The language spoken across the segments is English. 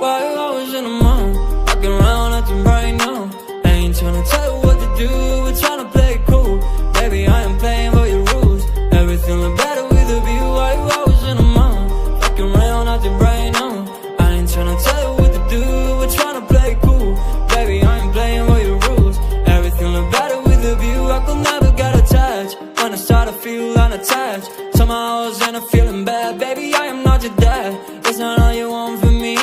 Why you always in the mood? Walking around acting right now. I ain't tryna tell you what to do, we're tryna play it cool. Baby, I am playing by your rules. Everything look better with a view. Why you always in the mood? Walking around acting right now. I ain't tryna tell you what to do, we're tryna play it cool. Baby, I am playing by your rules. Everything look better with a view. I could never get attached. When I start to feel unattached, somehow I was in a feeling bad. Baby, I am not your dad. That's not all you want from me.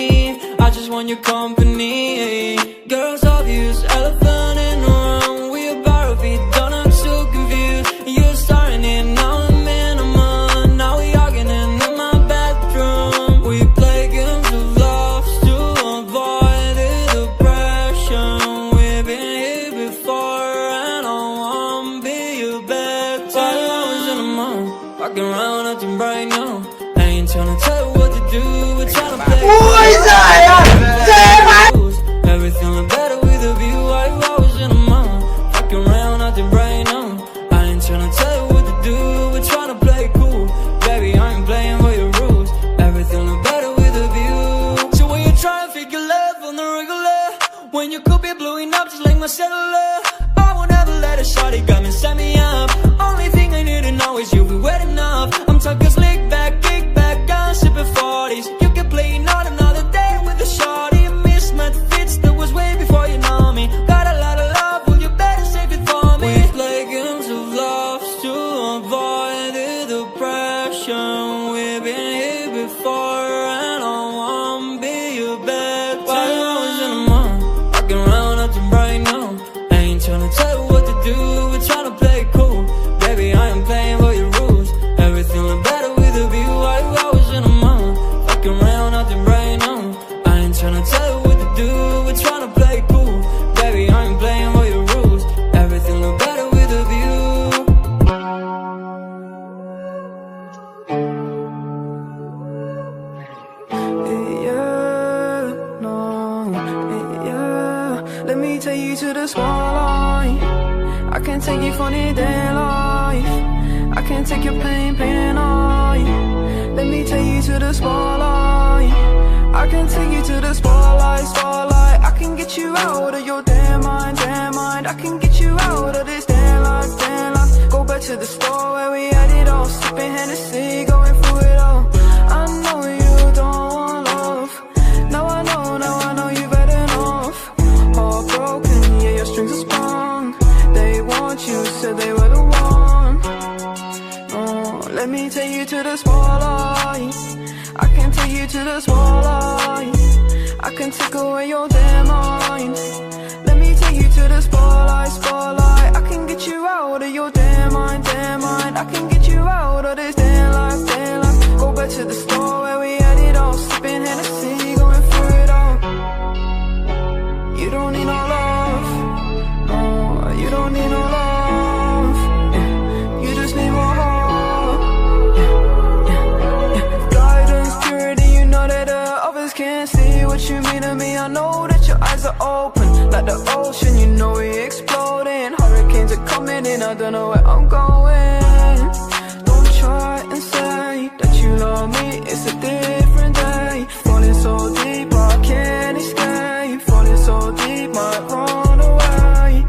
I just want your company. Girls obvious, elephant in the room. We about our feet, don't act so confused. You're starting it, now I'm in a mood. Now we arguing in my bedroom. We play games of love to avoid the depression. We've been here before and I won't be your bed. While I was in the mood, walking around acting right now. I ain't tryna tell you what to do, we're tryna play. Everything look better with a view. Why you always in the mood? Fucking around acting right now. I ain't tryna tell you what to do, we're tryna play cool. Baby, I ain't playing by your rules. Everything look better with a view. So when you try and figure love on the regular, when you could be blowing up just like my cellular, I won't ever let a shawty come and set me up. Only thing I need to know is you'll be wet enough. I'm talking slick back, kick back, I'm sipping 40s. You can play not another day with a shawty. Mismatch fits, that was way before you know me. Got a lot of love, well you better save it for me. We play games of love to avoid the depression. We've been here before and I won't be your bed. While I was in the mood, walking around acting right now. I ain't tryna tell you what to do, we're tryna play it cool. Baby, I am playing by your rules. Everything look better with a view. Why you always in the mood, walking around acting right now. I ain't tryna tell you what to do, we're tryna play it cool. Baby, I ain't playing by your rules. Everything look better with a view. Yeah, no, yeah. Let me take you to the spotlight. I can take you from the day life. I can take your pain, pain and I. Let me take you to the spotlight. I can take you to the spotlight, spotlight. I can get you out of your damn mind, damn mind. I can get you out of this damn life, damn life. Go back to the store where we had it all, sipping Hennessy, going through it all. I know you don't want love. Now I know you've had enough. Heartbroken, yeah, your strings are sprung. They want you, said they were the one. Oh, let me take you to the spotlight. I can take you to the spotlight. I can take away your damn mind. Let me take you to the spotlight, spotlight. I can get you out of your damn mind, damn mind. I can get you out of this damn life, damn life. Go back to the store where we had it all, sipping Hennessy, going through it all. You don't need no love, no, you don't need no love, yeah. You just need more heart, yeah. Guidance, purity, you know that others can't see what you mean to me. I know that your eyes are open like the ocean, you know we exploding. Hurricanes are coming in, I don't know where I'm going. Don't try and say that you love me, it's a different day. Falling so deep, I can't escape. Falling so deep, might run away.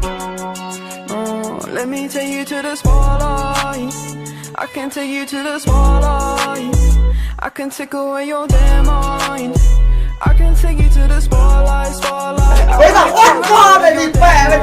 Oh, let me take you to the spotlight. I can take you to the spotlight. I can take away your damn mind. I can take you to the spotlight, spotlight. ไอ้สัตว์อ้วนกว่าเลยดิแปะไป